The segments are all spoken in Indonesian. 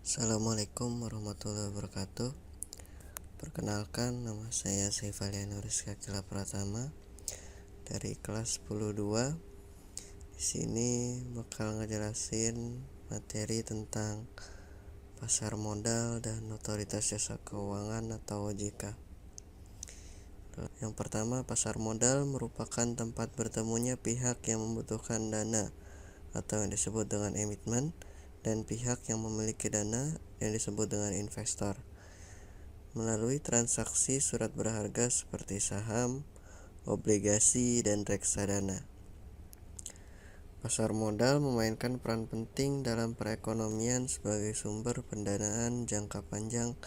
Assalamualaikum warahmatullahi wabarakatuh. Perkenalkan, nama saya Saifalian Rizka Kila Pratama dari kelas 10-2. Di sini bakal ngejelasin materi tentang pasar modal dan otoritas jasa keuangan atau OJK. Yang pertama, pasar modal merupakan tempat bertemunya pihak yang membutuhkan dana atau yang disebut dengan emitmen dan pihak yang memiliki dana yang disebut dengan investor melalui transaksi surat berharga seperti saham, obligasi, dan reksadana. Pasar modal memainkan peran penting dalam perekonomian sebagai sumber pendanaan jangka panjang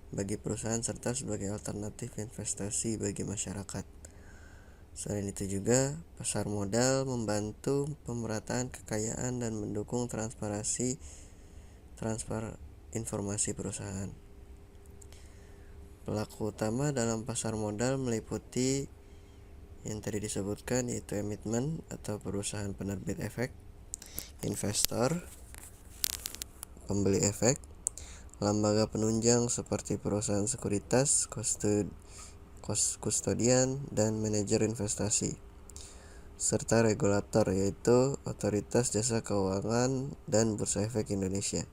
bagi perusahaan serta sebagai alternatif investasi bagi masyarakat. Selain itu juga, pasar modal membantu pemerataan kekayaan dan mendukung transfer informasi perusahaan. Pelaku utama dalam pasar modal meliputi yang tadi disebutkan, yaitu emitmen atau perusahaan penerbit efek, investor, pembeli efek, lembaga penunjang seperti perusahaan sekuritas, kustodian, dan manajer investasi, serta regulator yaitu Otoritas Jasa Keuangan dan Bursa Efek Indonesia.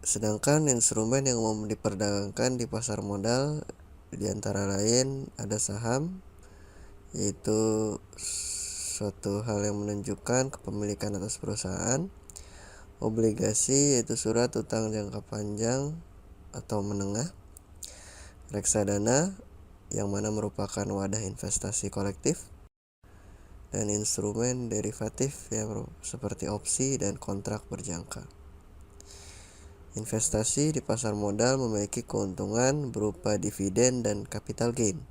Sedangkan instrumen yang umum diperdagangkan di pasar modal di antara lain ada saham, yaitu suatu hal yang menunjukkan kepemilikan atas perusahaan, obligasi yaitu surat utang jangka panjang atau menengah, reksadana yang mana merupakan wadah investasi kolektif, dan instrumen derivatif yang seperti opsi dan kontrak berjangka. Investasi di pasar modal memiliki keuntungan berupa dividen dan capital gain,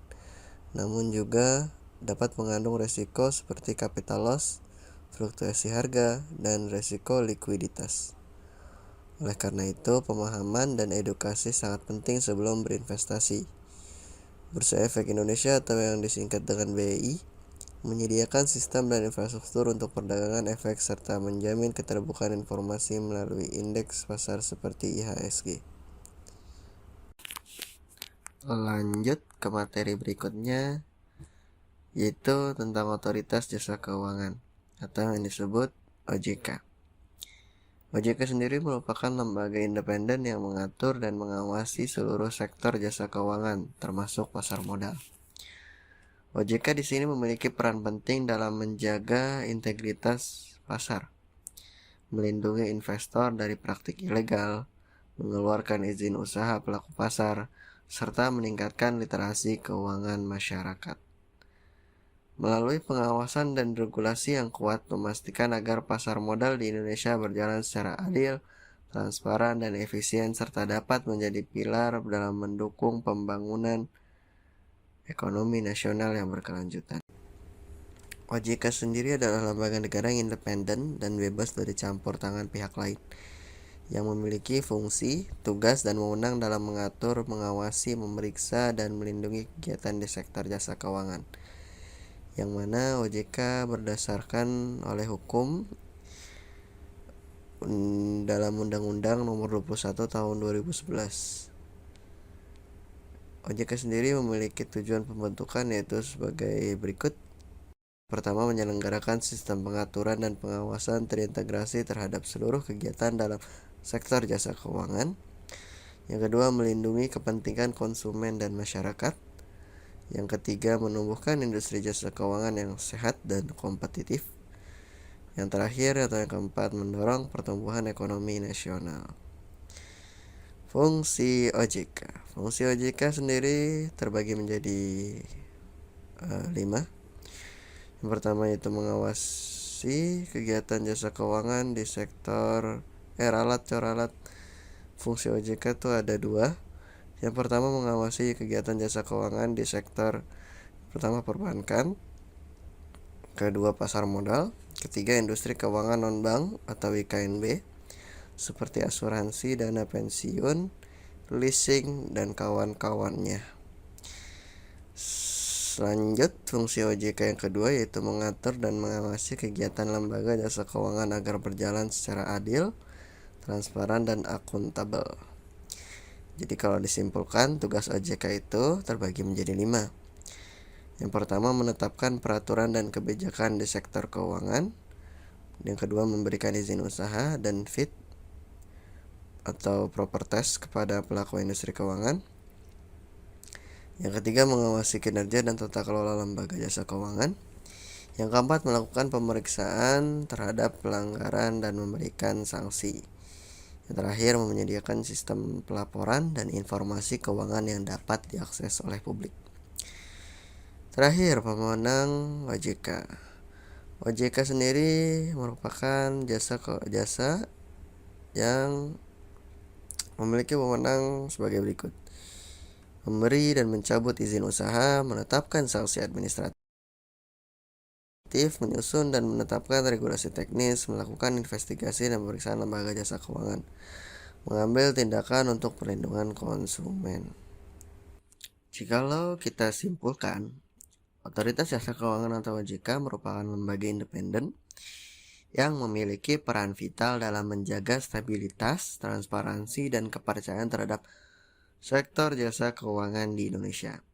namun juga dapat mengandung risiko seperti capital loss, fluktuasi harga, dan risiko likuiditas. Oleh karena itu, pemahaman dan edukasi sangat penting sebelum berinvestasi. Bursa Efek Indonesia atau yang disingkat dengan BEI menyediakan sistem dan infrastruktur untuk perdagangan efek serta menjamin keterbukaan informasi melalui indeks pasar seperti IHSG. Lanjut ke materi berikutnya, yaitu tentang Otoritas Jasa Keuangan atau yang disebut OJK. OJK sendiri merupakan lembaga independen yang mengatur dan mengawasi seluruh sektor jasa keuangan, termasuk pasar modal. OJK di sini memiliki peran penting dalam menjaga integritas pasar, melindungi investor dari praktik ilegal, mengeluarkan izin usaha pelaku pasar, serta meningkatkan literasi keuangan masyarakat. Melalui pengawasan dan regulasi yang kuat, memastikan agar pasar modal di Indonesia berjalan secara adil, transparan, dan efisien, serta dapat menjadi pilar dalam mendukung pembangunan ekonomi nasional yang berkelanjutan. OJK sendiri adalah lembaga negara yang independen dan bebas dari campur tangan pihak lain, yang memiliki fungsi, tugas, dan wewenang dalam mengatur, mengawasi, memeriksa, dan melindungi kegiatan di sektor jasa keuangan, yang mana OJK berdasarkan oleh hukum dalam Undang-Undang Nomor 21 Tahun 2011. OJK sendiri memiliki tujuan pembentukan yaitu sebagai berikut. Pertama, menyelenggarakan sistem pengaturan dan pengawasan terintegrasi terhadap seluruh kegiatan dalam sektor jasa keuangan. Yang kedua, melindungi kepentingan konsumen dan masyarakat. Yang ketiga, menumbuhkan industri jasa keuangan yang sehat dan kompetitif. Yang terakhir atau yang keempat, mendorong pertumbuhan ekonomi nasional. Fungsi OJK. Fungsi OJK sendiri terbagi menjadi 5. Yang pertama itu mengawasi kegiatan jasa keuangan di sektor ralat coralat. Fungsi OJK itu ada 2. Yang pertama mengawasi kegiatan jasa keuangan di sektor pertama perbankan, kedua pasar modal, ketiga industri keuangan non-bank atau IKNB seperti asuransi, dana pensiun, leasing, dan kawan-kawannya. Lanjut, fungsi OJK yang kedua yaitu mengatur dan mengawasi kegiatan lembaga jasa keuangan agar berjalan secara adil, transparan, dan akuntabel. Jadi kalau disimpulkan, tugas OJK itu terbagi menjadi 5. Yang pertama, menetapkan peraturan dan kebijakan di sektor keuangan. Yang kedua, memberikan izin usaha dan fit atau proper test kepada pelaku industri keuangan. Yang ketiga, mengawasi kinerja dan tata kelola lembaga jasa keuangan. Yang keempat, melakukan pemeriksaan terhadap pelanggaran dan memberikan sanksi. Yang terakhir, menyediakan sistem pelaporan dan informasi keuangan yang dapat diakses oleh publik. Terakhir, pemenang OJK. OJK sendiri merupakan jasa yang memiliki wewenang sebagai berikut: memberi dan mencabut izin usaha, menetapkan sanksi administratif, menyusun dan menetapkan regulasi teknis, melakukan investigasi dan pemeriksaan lembaga jasa keuangan, mengambil tindakan untuk perlindungan konsumen. Jikalau kita simpulkan, Otoritas Jasa Keuangan atau OJK merupakan lembaga independen yang memiliki peran vital dalam menjaga stabilitas, transparansi, dan kepercayaan terhadap sektor jasa keuangan di Indonesia,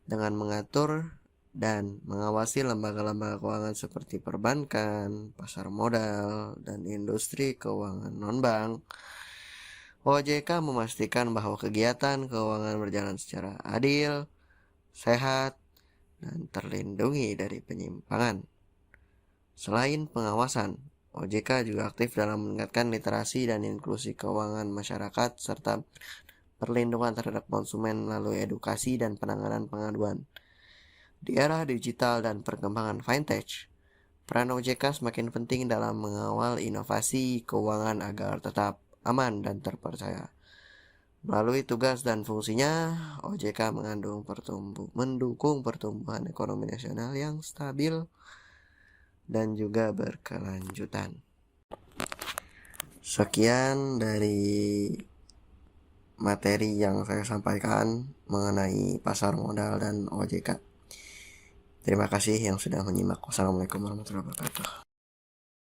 dengan mengatur dan mengawasi lembaga-lembaga keuangan seperti perbankan, pasar modal, dan industri keuangan non-bank. OJK memastikan bahwa kegiatan keuangan berjalan secara adil, sehat, dan terlindungi dari penyimpangan. Selain pengawasan, OJK juga aktif dalam meningkatkan literasi dan inklusi keuangan masyarakat serta perlindungan terhadap konsumen melalui edukasi dan penanganan pengaduan. Di era digital dan perkembangan fintech, peran OJK semakin penting dalam mengawal inovasi keuangan agar tetap aman dan terpercaya. Melalui tugas dan fungsinya, OJK mendukung pertumbuhan ekonomi nasional yang stabil dan juga berkelanjutan. Sekian dari materi yang saya sampaikan mengenai pasar modal dan OJK. Terima kasih yang sudah menyimak. Wassalamualaikum warahmatullahi wabarakatuh.